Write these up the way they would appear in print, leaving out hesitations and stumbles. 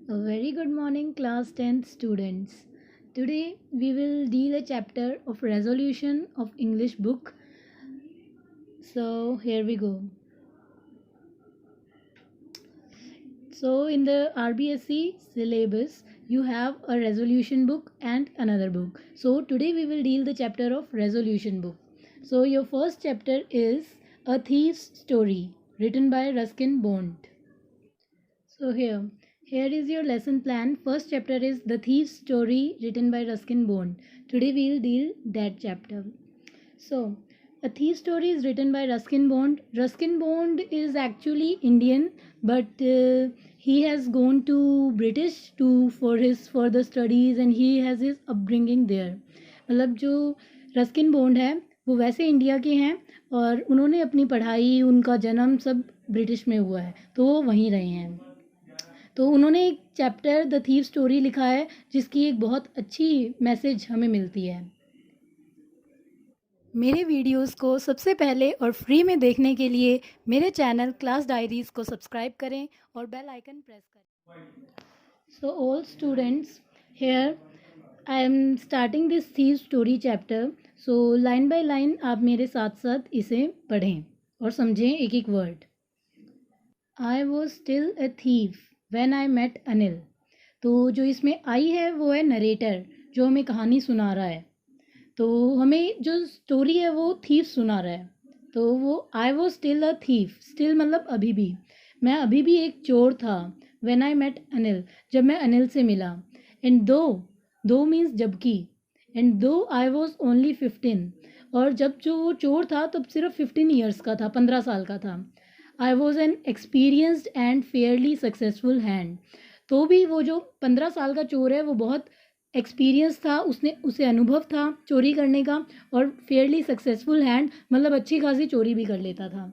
A very good morning, class 10th students. Today we will deal a chapter of resolution of English book. So here we go. So in the RBSC syllabus, you have a resolution book and another book. So today we will deal the chapter of resolution book. So your first chapter is A Thief's Story, written by Ruskin Bond. So here is your lesson plan. First chapter is The Thief's Story, written by Ruskin Bond. Today we will deal that chapter. So A Thief's Story is written by Ruskin Bond. Ruskin Bond is actually Indian, but he has gone to British to for his further studies and he has his upbringing there. मतलब जो Ruskin bond है वो वैसे India के हैं और उन्होंने अपनी पढ़ाई उनका जन्म सब ब्रिटिश में हुआ है तो वो वहीं रहे हैं. तो उन्होंने एक चैप्टर द थीव स्टोरी लिखा है जिसकी एक बहुत अच्छी मैसेज हमें मिलती है. मेरे वीडियोस को सबसे पहले और फ्री में देखने के लिए मेरे चैनल क्लास डायरीज को सब्सक्राइब करें और बेल आइकन प्रेस करें. So all students, here I am starting this thief story chapter. So line by line आप मेरे साथ साथ इसे पढ़ें और समझें एक एक word. I was still a thief when I met Anil. तो जो इसमें आई है वो है नरेटर जो हमें कहानी सुना रहा है. तो हमें जो स्टोरी है वो थीफ सुना रहा है. तो वो आई was still a thief, still मतलब अभी भी, मैं अभी भी एक चोर था. व्हेन आई मेट अनिल, जब मैं अनिल से मिला. एंड दो मीन्स जबकि. एंड दो आई वॉज ओनली 15, और जब जो वो चोर था तब सिर्फ 15 ईयर्स का था, 15 साल का था. I was an experienced and Fairlie successful hand. तो भी वो जो 15 साल का चोर है वो बहुत एक्सपीरियंस था, उसे अनुभव था चोरी करने का, और फेयरली सक्सेसफुल हैंड मतलब अच्छी खासी चोरी भी कर लेता था.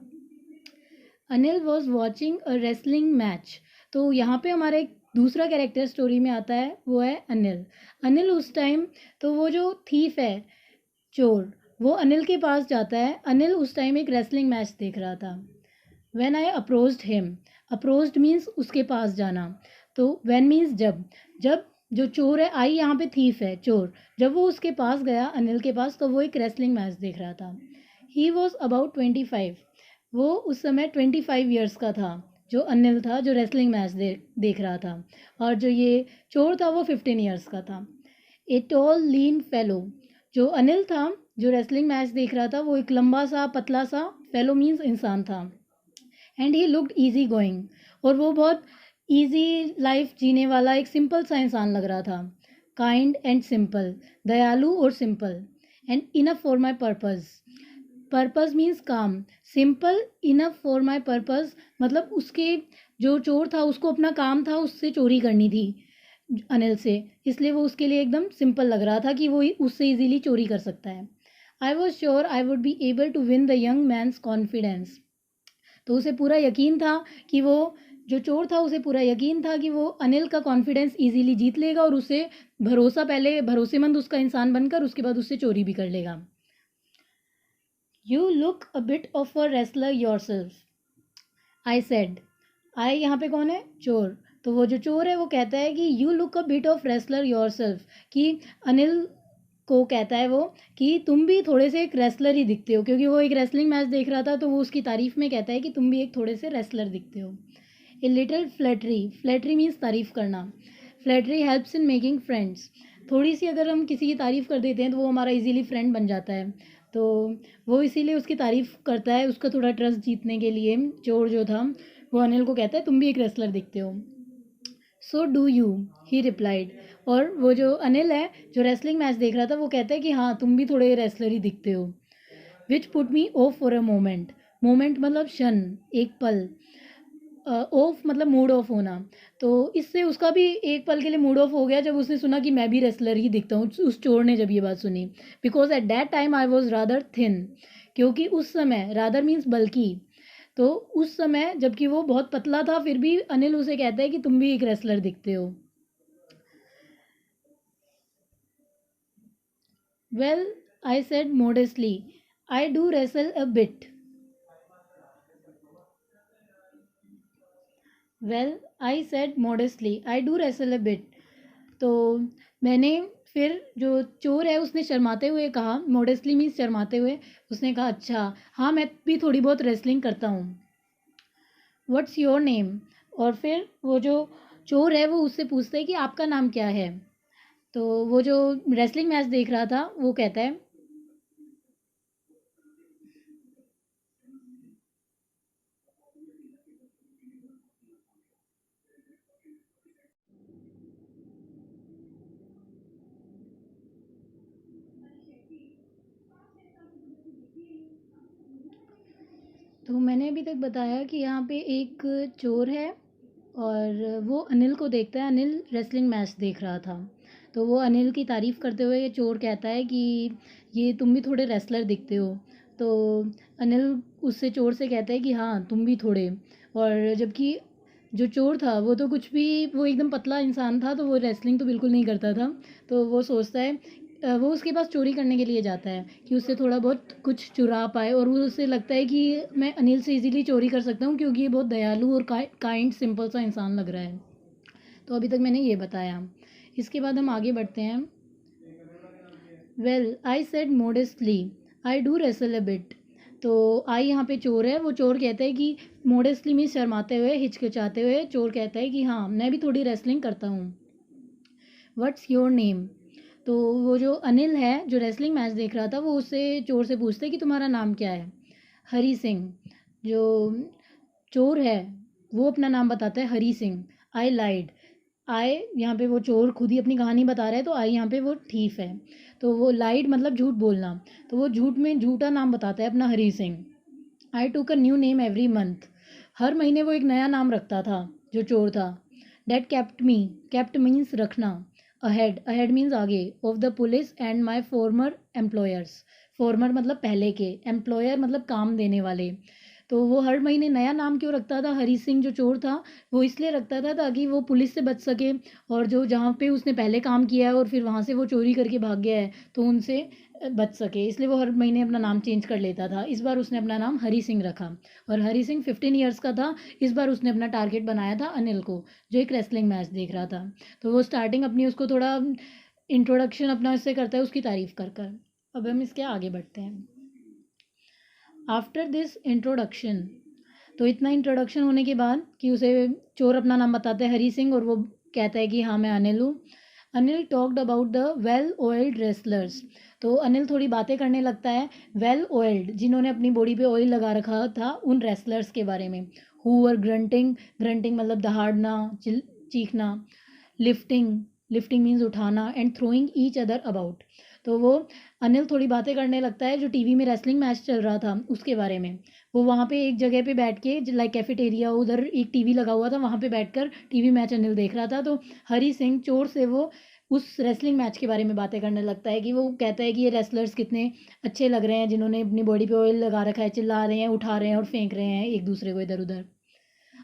Anil was watching a wrestling match. तो यहाँ पे हमारा एक दूसरा कैरेक्टर स्टोरी में आता है, वो है अनिल. अनिल उस टाइम, तो वो जो थीफ है चोर, वो अनिल के पास जाता है. अनिल उस टाइम एक रेसलिंग मैच देख रहा था. When I approached him, approached means उसके पास जाना. तो व्हेन मीन्स जब, जब जो चोर है, आई यहाँ पे थीफ है चोर, जब वो उसके पास गया अनिल के पास तो वो एक रेसलिंग मैच देख रहा था. ही वॉज अबाउट 25, वो उस समय 25 ईयर्स का था. जो अनिल था जो रेसलिंग मैच देख रहा था, और जो ये चोर था वो 15 ईयर्स का था. ए टॉल लीन फेलो, जो अनिल था जो रेसलिंग मैच देख रहा था वो एक लंबा सा पतला सा, फेलो मीन्स इंसान था. And he looked easy going, और वो बहुत ईजी लाइफ जीने वाला एक सिंपल सा इंसान लग रहा था. काइंड एंड सिंपल, दयालु और simple. And enough for my purpose, purpose means काम. Simple, enough for my purpose मतलब उसके, जो चोर था उसको अपना काम था उससे चोरी करनी थी अनिल से, इसलिए वो उसके लिए एकदम सिंपल लग रहा था कि वो उससे इजीली चोरी कर सकता है. I was sure I would be able to win the young man's confidence. तो उसे पूरा यकीन था कि वो, जो चोर था उसे पूरा यकीन था कि वो अनिल का कॉन्फिडेंस इजीली जीत लेगा और उसे भरोसा, पहले भरोसेमंद उसका इंसान बनकर उसके बाद उससे चोरी भी कर लेगा. You look a bit of a wrestler yourself, I said. I यहाँ पे कौन है? चोर. तो वो जो चोर है वो कहता है कि you look a bit of wrestler your self, कि अनिल को कहता है वो कि तुम भी थोड़े से एक रेसलर ही दिखते हो, क्योंकि वो एक रेसलिंग मैच देख रहा था तो वो उसकी तारीफ में कहता है कि तुम भी एक थोड़े से रेसलर दिखते हो. A little flattery, flattery means तारीफ करना. Flattery helps in making friends. थोड़ी सी अगर हम किसी की तारीफ कर देते हैं तो वो हमारा इजीली फ्रेंड बन जाता है. तो वो इसीलिए उसकी तारीफ करता है उसका थोड़ा ट्रस्ट जीतने के लिए. चोर जो था वो अनिल को कहता है तुम भी एक रेसलर दिखते हो. So do you, he replied. और वो जो अनिल है जो रेसलिंग मैच देख रहा था वो कहता है कि हाँ तुम भी थोड़े रेसलर ही दिखते हो. Which put me of for a moment, moment मतलब क्षण, एक पल. ऑफ मतलब मूड ऑफ होना. तो इससे उसका भी एक पल के लिए मूड ऑफ हो गया जब उसने सुना कि मैं भी रेसलर ही दिखता हूँ, उस चोर ने जब ये बात सुनी. Because at that time I was rather thin, क्योंकि उस समय, रादर मीन्स बल्कि, तो उस समय जबकि वो बहुत पतला था फिर भी अनिल उसे कहता है कि तुम भी एक रेसलर दिखते हो. Well, I said modestly, I do wrestle a bit. Well I said modestly I do wrestle a bit. तो मैंने फिर जो चोर है उसने शर्माते हुए कहा, मॉडेस्टली मीन्स शर्माते हुए, उसने कहा अच्छा हाँ मैं भी थोड़ी बहुत रेसलिंग करता हूँ. What's your name. और फिर वो जो चोर है वो उससे पूछता है कि आपका नाम क्या है. तो वो जो रेसलिंग मैच देख रहा था वो कहता है. तो मैंने अभी तक बताया कि यहाँ पे एक चोर है और वो अनिल को देखता है. अनिल रेसलिंग मैच देख रहा था. तो वो अनिल की तारीफ़ करते हुए ये चोर कहता है कि ये तुम भी थोड़े रेसलर दिखते हो. तो अनिल उससे चोर से कहता है कि हाँ तुम भी थोड़े. और जबकि जो चोर था वो तो कुछ भी, वो एकदम पतला इंसान था तो वो रेसलिंग तो बिल्कुल नहीं करता था. तो वो सोचता है वो उसके पास चोरी करने के लिए जाता है कि उससे थोड़ा बहुत कुछ चुरा पाए. और वो उसे लगता है कि मैं अनिल से इजीली चोरी कर सकता हूँ क्योंकि ये बहुत दयालु और काइंड सिंपल सा इंसान लग रहा है. तो अभी तक मैंने ये बताया. इसके बाद हम आगे बढ़ते हैं. Well I said modestly I do wrestle a bit. तो आई यहाँ पे चोर है. वो चोर कहता है कि मोडेस्टली मीन्स शर्माते हुए, हिचकिचाते हुए, चोर कहता है कि हाँ मैं भी थोड़ी रेसलिंग करता हूँ. What's your name. तो वो जो अनिल है जो रेसलिंग मैच देख रहा था वो उससे चोर से पूछता है कि तुम्हारा नाम क्या है. हरी सिंह. जो चोर है वो अपना नाम बताता है हरी सिंह. आई लाइड. आई यहाँ पे वो चोर खुद ही अपनी कहानी बता रहा है तो आई यहाँ पे वो ठीफ है. तो वो लाइड मतलब झूठ बोलना. तो वो झूठ में झूठा नाम बताता है अपना Hari Singh. I took a new name every month. हर महीने वो एक नया नाम रखता था जो चोर था. That kept me. Kept means रखना. अहेड. अहेड मीन्स आगे. Of the police and my former employers. Former मतलब पहले के, एम्प्लॉयर मतलब काम देने वाले. तो वो हर महीने नया नाम क्यों रखता था हरी सिंह जो चोर था. वो इसलिए रखता था ताकि वो पुलिस से बच सके. और जो जहाँ पे उसने पहले काम किया है और फिर वहाँ से वो चोरी करके भाग गया है तो उनसे बच सके. इसलिए वो हर महीने अपना नाम चेंज कर लेता था. इस बार उसने अपना नाम हरी सिंह रखा. और हरी सिंह 15 ईयर्स का था. इस बार उसने अपना टारगेट बनाया था अनिल को जो एक रेसलिंग मैच देख रहा था. तो वो स्टार्टिंग अपनी उसको थोड़ा इंट्रोडक्शन अपना इससे करता है उसकी तारीफ़ कर कर. अब हम इसके आगे बढ़ते हैं. After this introduction. तो इतना इंट्रोडक्शन होने के बाद कि उसे चोर अपना नाम बताता है हरी सिंह और वो कहता है कि हाँ मैं अनिल हूँ. Anil talked about the well oiled wrestlers. तो अनिल थोड़ी बातें करने लगता है वेल ऑयल्ड जिन्होंने अपनी बॉडी पे ऑयल लगा रखा था उन रेसलर्स के बारे में. Who were grunting. ग्रंटिंग मतलब दहाड़ना, चीखना. लिफ्टिंग. लिफ्टिंग मीन्स उठाना. And throwing each other about. तो वो अनिल थोड़ी बातें करने लगता है जो टीवी में रेसलिंग मैच चल रहा था उसके बारे में. वो वहाँ पे एक जगह पे बैठ के लाइक कैफेटेरिया उधर एक टीवी लगा हुआ था वहाँ पे बैठकर टीवी मैच अनिल देख रहा था. तो हरी सिंह चोर से वो उस रेसलिंग मैच के बारे में बातें करने लगता है कि वो कहता है कि ये रेसलर्स कितने अच्छे लग रहे हैं जिन्होंने अपनी बॉडी पे ऑयल लगा रखा है, चिल्ला रहे हैं, उठा रहे हैं और फेंक रहे हैं एक दूसरे को इधर उधर.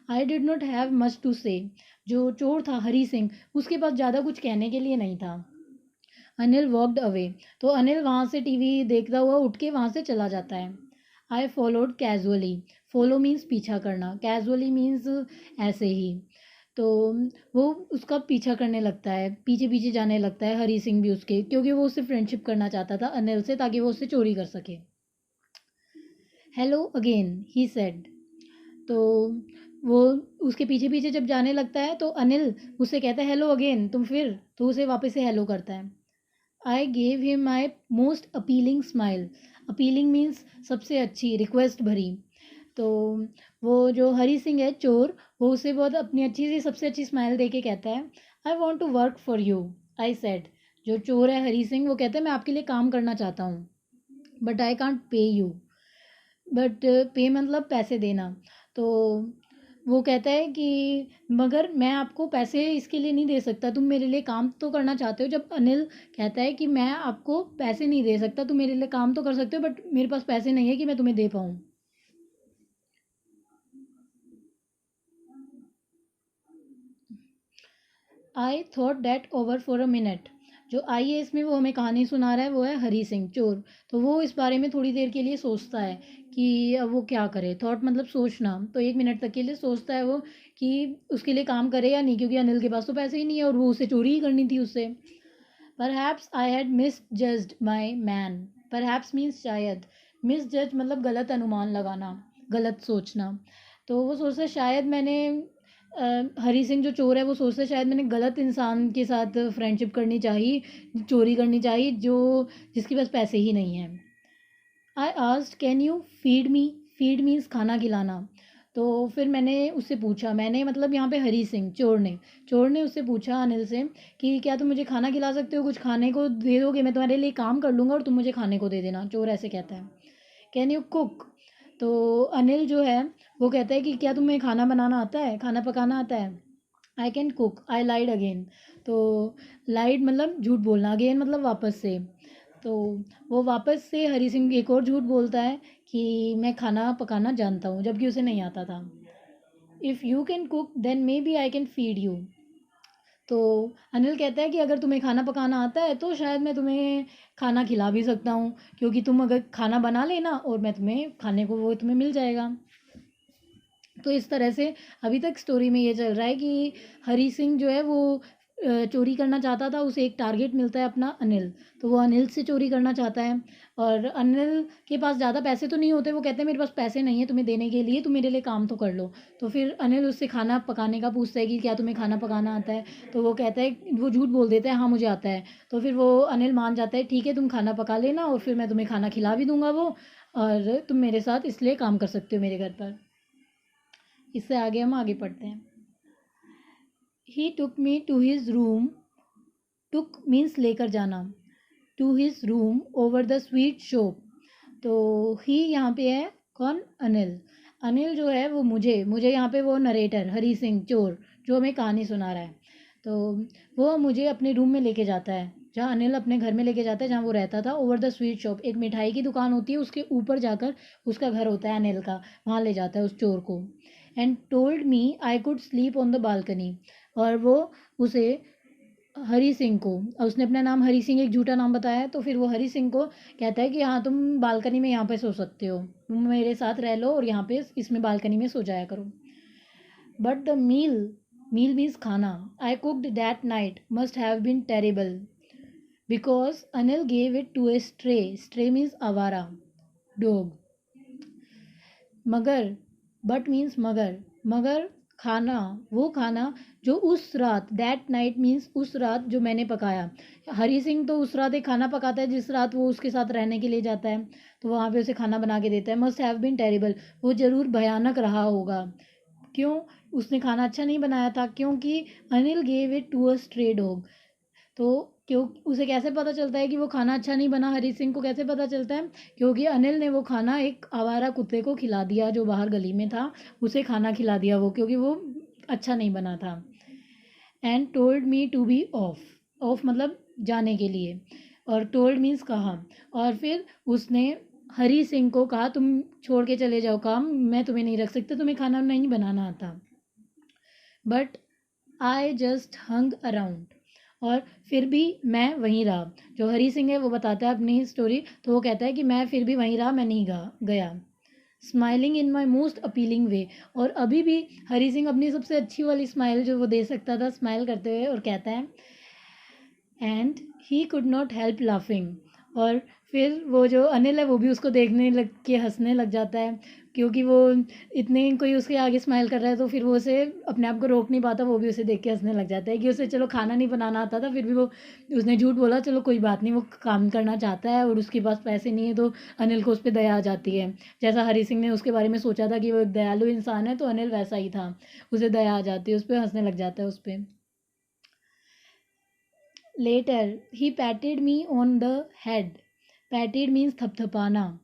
I did not have much to say. जो चोर था हरी सिंह उसके पास ज़्यादा कुछ कहने के लिए नहीं था. Anil walked away. तो अनिल वहाँ से टीवी देखता हुआ उठ के वहाँ से चला जाता है. I followed casually. Follow means पीछा करना. कैजुअली मीन्स ऐसे ही. तो वो उसका पीछा करने लगता है, पीछे पीछे जाने लगता है हरी सिंह भी उसके, क्योंकि वो उससे फ्रेंडशिप करना चाहता था अनिल से ताकि वो उससे चोरी कर सके. Hello again he said. तो वो उसके पीछे पीछे जब जाने लगता है तो अनिल उससे कहता है हेलो अगेन तुम फिर. तो उसे वापस से हेलो करता है. I gave him my most appealing smile. Appealing means सबसे अच्छी, रिक्वेस्ट भरी. तो वो जो हरी सिंह है चोर वो उसे बहुत अपनी अच्छी सी सबसे अच्छी स्माइल दे के कहता है I want to work for you. I said. जो चोर है हरी सिंह वो कहता है मैं आपके लिए काम करना चाहता हूँ. But I can't pay you. But पे मतलब पैसे देना. तो वो कहता है कि मगर मैं आपको पैसे इसके लिए नहीं दे सकता. तुम मेरे लिए काम तो करना चाहते हो. जब अनिल कहता है कि मैं आपको पैसे नहीं दे सकता, तुम मेरे लिए काम तो कर सकते हो बट मेरे पास पैसे नहीं है कि मैं तुम्हें दे पाऊँ. I thought that over for a minute. जो IAS में वो हमें कहानी सुना रहा है वो है हरी सिंह चोर। तो वो इस बारे में थोड़ी देर के लिए सोचता है कि अब वो क्या करे। थॉट मतलब सोचना, तो 1 मिनट तक के लिए सोचता है वो कि उसके लिए काम करे या नहीं, क्योंकि अनिल के पास तो पैसे ही नहीं है और वो उसे चोरी ही करनी थी उससे। Perhaps I had misjudged my man. Perhaps means शायद, मिसजज मतलब गलत अनुमान लगाना, गलत सोचना। तो वो सोचता है शायद मैंने हरी सिंह जो चोर है वो सोचता है शायद मैंने गलत इंसान के साथ फ्रेंडशिप करनी चाहिए, चोरी करनी चाहिए, जो जिसके पास पैसे ही नहीं हैं। I asked can you feed me. Feed means खाना खिलाना। तो फिर मैंने उससे पूछा, मैंने मतलब यहाँ पे हरी सिंह चोर ने उससे पूछा अनिल से कि क्या तुम मुझे खाना खिला सकते हो, कुछ खाने को दे दोगे, मैं तुम्हारे लिए काम कर लूँगा और तुम मुझे खाने को दे देना। चोर ऐसे कहता है। Can you cook. तो अनिल जो है वो कहता है कि क्या तुम्हें खाना बनाना आता है, खाना पकाना आता है। I can cook. I lied again. तो लाइड मतलब झूठ बोलना, अगेन मतलब वापस से। तो वो वापस से हरी सिंह एक और झूठ बोलता है कि मैं खाना पकाना जानता हूँ, जबकि उसे नहीं आता था। If you can cook then may be I can feed you. तो अनिल कहता है कि अगर तुम्हें खाना पकाना आता है तो शायद मैं तुम्हें खाना खिला भी सकता हूँ, क्योंकि तुम अगर खाना बना लेना और मैं तुम्हें खाने को वो तुम्हें मिल जाएगा। तो इस तरह से अभी तक स्टोरी में ये चल रहा है कि हरी सिंह जो है वो चोरी करना चाहता था, उसे एक टारगेट मिलता है अपना अनिल। तो वो अनिल से चोरी करना चाहता है और अनिल के पास ज़्यादा पैसे तो नहीं होते। वो कहते हैं मेरे पास पैसे नहीं है तुम्हें देने के लिए, तुम मेरे लिए काम तो कर लो। तो फिर अनिल उससे खाना पकाने का पूछता है कि क्या तुम्हें खाना पकाना आता है। तो वो कहता है, वो झूठ बोल देता है हाँ मुझे आता है। तो फिर वो अनिल मान जाता है ठीक है तुम खाना पका लेना और फिर मैं तुम्हें खाना खिला भी दूंगा वो, और तुम मेरे साथ इसलिए काम कर सकते हो मेरे घर पर। इससे आगे हम आगे पढ़ते हैं। He took me to his room. Took means लेकर जाना। To his room over the sweet shop. तो ही यहाँ पे है कौन, अनिल। अनिल जो है वो मुझे मुझे यहाँ पे वो नरेटर हरी सिंह चोर जो हमें कहानी सुना रहा है, तो वो मुझे अपने रूम में लेके जाता है, जहाँ अनिल अपने घर में लेके जाता है जहाँ वो रहता था। ओवर द स्वीट शॉप, एक मिठाई की दुकान होती है, उसके ऊपर जाकर उसका घर होता है अनिल का, वहाँ ले जाता है उस चोर को। And told me I could sleep on the balcony. और वो उसे हरी सिंह को, और उसने अपना नाम हरी सिंह एक झूठा नाम बताया है, तो फिर वो हरी सिंह को कहता है कि हाँ तुम बालकनी में यहाँ पे सो सकते हो, तुम मेरे साथ रह लो और यहाँ पे इसमें बालकनी में सो जाया करो। बट द मील मीन्स खाना, I cooked that night must have been terrible because Anil gave it to a stray means आवारा डॉग। मगर, बट मीन्स मगर खाना, वो खाना जो उस रात, दैट नाइट मीन्स उस रात जो मैंने पकाया। हरी सिंह तो उस रात एक खाना पकाता है जिस रात वो उसके साथ रहने के लिए जाता है, तो वहाँ पे उसे खाना बना के देता है। मस्ट हैव बीन टेरिबल, वो ज़रूर भयानक रहा होगा। क्यों, उसने खाना अच्छा नहीं बनाया था, क्योंकि Anil gave it to a stray dog. तो क्यों, उसे कैसे पता चलता है कि वो खाना अच्छा नहीं बना, हरी सिंह को कैसे पता चलता है, क्योंकि अनिल ने वो खाना एक आवारा कुत्ते को खिला दिया जो बाहर गली में था, उसे खाना खिला दिया वो, क्योंकि वो अच्छा नहीं बना था। And told me to be off. Off मतलब जाने के लिए, और टोल्ड मीन्स कहा। और फिर उसने हरी सिंह को कहा तुम छोड़ के चले जाओ काम, मैं तुम्हें नहीं रख सकता, तुम्हें खाना नहीं बनाना आता। But I just hung around. और फिर भी मैं वहीं रहा। जो हरी सिंह है वो बताता है अपनी स्टोरी, तो वो कहता है कि मैं फिर भी वहीं रहा, मैं नहीं गया। Smiling in my most appealing way. और अभी भी हरी सिंह अपनी सबसे अच्छी वाली स्माइल जो वो दे सकता था, स्माइल करते हुए, और कहता है and he could not help laughing. और फिर वो जो अनिल है वो भी उसको देखने लग के हंसने लग जाता है, क्योंकि वो इतने कोई उसके आगे स्माइल कर रहा है तो फिर वो उसे अपने आप को रोक नहीं पाता, वो भी उसे देख के हंसने लग जाता है कि उसे चलो खाना नहीं बनाना आता था, फिर भी वो उसने झूठ बोला, चलो कोई बात नहीं, वो काम करना चाहता है और उसके पास पैसे नहीं है, तो अनिल को उस पर दया आ जाती है। जैसा हरी सिंह ने उसके बारे में सोचा था कि वो एक दयालु इंसान है, तो अनिल वैसा ही था, उसे दया आ जाती है, उस पर हंसने लग जाता है उस पर। Later he patted me on the head. Patted means थपथपाना।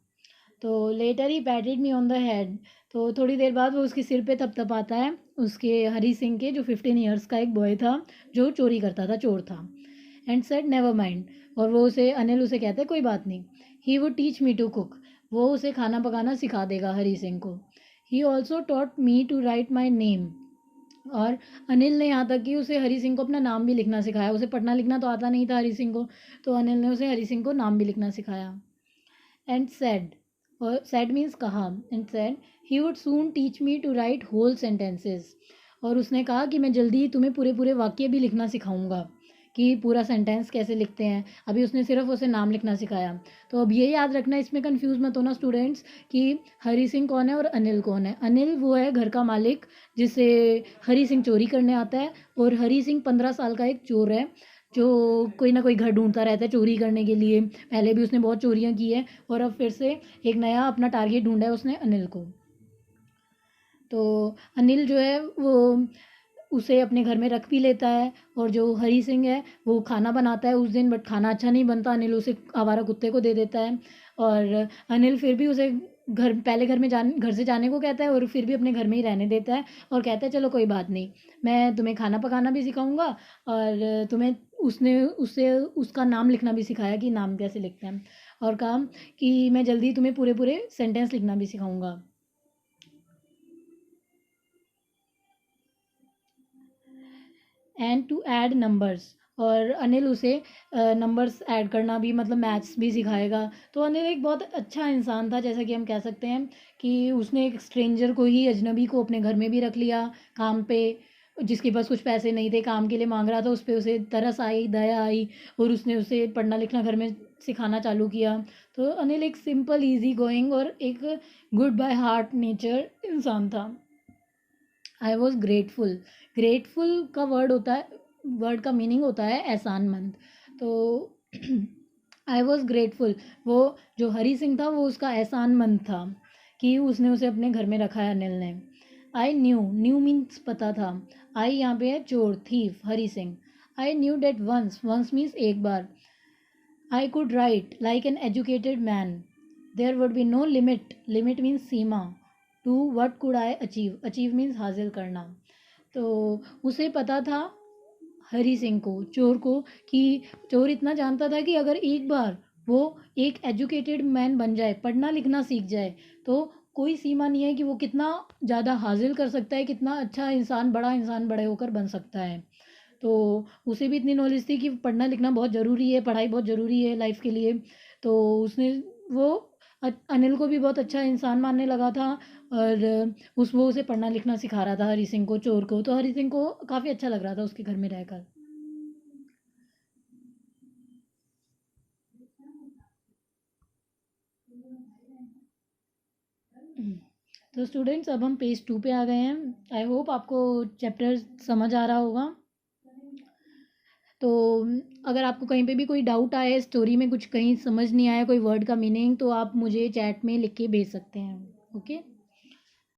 तो later he patted me on the head. तो थोड़ी देर बाद वो उसके सिर पे थपथपाता है, उसके हरी सिंह के, जो 15 ईयर्स का एक बॉय था जो चोरी करता था, चोर था। And said never mind. और वो उसे, अनिल उसे कहता है कोई बात नहीं। He would teach me to cook. वो उसे खाना पकाना सिखा देगा हरी सिंह को। He also taught me to write my name. और अनिल ने यहाँ तक कि उसे हरी सिंह को अपना नाम भी लिखना सिखाया। उसे पढ़ना लिखना तो आता नहीं था हरी सिंह को, तो अनिल ने उसे हरी सिंह को नाम भी लिखना सिखाया। एंड सेड, और सेड मीन्स कहा, and said he would soon teach me to write whole sentences, और उसने कहा कि मैं जल्दी ही तुम्हें पूरे पूरे वाक्य भी लिखना सिखाऊंगा कि पूरा सेंटेंस कैसे लिखते हैं। अभी उसने सिर्फ उसे नाम लिखना सिखाया। तो अब ये याद रखना, इसमें कंफ्यूज मत होना स्टूडेंट्स कि हरी सिंह कौन है और अनिल कौन है। अनिल वो है घर का मालिक जिसे हरी सिंह चोरी करने आता है, और हरी सिंह 15 साल का एक चोर है जो कोई ना कोई घर ढूंढता रहता है चोरी करने के लिए। पहले भी उसने बहुत चोरियां की है और अब फिर से एक नया अपना टारगेट ढूंढा है उसने, अनिल को। तो अनिल जो है वो उसे अपने घर में रख भी लेता है, और जो हरी सिंह है वो खाना बनाता है उस दिन, बट खाना अच्छा नहीं बनता। अनिल उसे आवारा कुत्ते को दे देता है, और अनिल फिर भी उसे घर से जाने को कहता है, और फिर भी अपने घर में ही रहने देता है, और कहता है चलो कोई बात नहीं, मैं तुम्हें खाना पकाना भी सिखाऊंगा, और तुम्हें उसने उससे उसका नाम लिखना भी सिखाया कि नाम कैसे लिखते हैं, और कहा कि मैं जल्दी तुम्हें पूरे पूरे सेंटेंस लिखना भी सिखाऊंगा। एंड टू ऐड नंबर्स, और अनिल उसे नंबर्स ऐड करना भी, मतलब मैथ्स भी सिखाएगा। तो अनिल एक बहुत अच्छा इंसान था, जैसा कि हम कह सकते हैं कि उसने एक स्ट्रेंजर को ही, अजनबी को अपने घर में भी रख लिया काम पे, जिसके पास कुछ पैसे नहीं थे, काम के लिए मांग रहा था, उस पर उसे तरस आई, दया आई, और उसने उसे पढ़ना लिखना घर में सिखाना चालू किया। तो अनिल एक सिंपल इजी गोइंग और एक गुड बाय हार्ट नेचर इंसान था। आई वॉज ग्रेटफुल, ग्रेटफुल का वर्ड का मीनिंग होता है एहसानमंद। तो आई वॉज ग्रेटफुल, वो जो हरी सिंह था वो उसका एहसानमंद था कि उसने उसे अपने घर में रखा है अनिल ने। आई न्यू, न्यू मीन्स पता था। आई यहाँ पे है चोर, thief, Hari Singh. I knew that once, once means एक बार। I could write like an educated man. There would be no limit, limit means सीमा, to what could I achieve, achieve means हासिल करना। तो उसे पता था, हरी सिंह को, चोर को, कि चोर इतना जानता था कि अगर एक बार वो एक एजुकेटेड मैन बन जाए, पढ़ना लिखना सीख जाए, तो कोई सीमा नहीं है कि वो कितना ज़्यादा हासिल कर सकता है, कितना अच्छा इंसान, बड़ा इंसान बड़े होकर बन सकता है। तो उसे भी इतनी नॉलेज थी कि पढ़ना लिखना बहुत ज़रूरी है, पढ़ाई बहुत ज़रूरी है लाइफ के लिए। तो उसने वो अनिल को भी बहुत अच्छा इंसान मानने लगा था, और वो उसे पढ़ना लिखना सिखा रहा था हरी सिंह को, चोर को। तो हरी सिंह को काफ़ी अच्छा लग रहा था उसके घर में रहकर। तो स्टूडेंट्स अब हम पेज 2 पे आ गए हैं। आई होप आपको चैप्टर समझ आ रहा होगा। तो अगर आपको कहीं पे भी कोई डाउट आए, स्टोरी में कुछ कहीं समझ नहीं आया, कोई वर्ड का मीनिंग, तो आप मुझे चैट में लिख के भेज सकते हैं। ओके।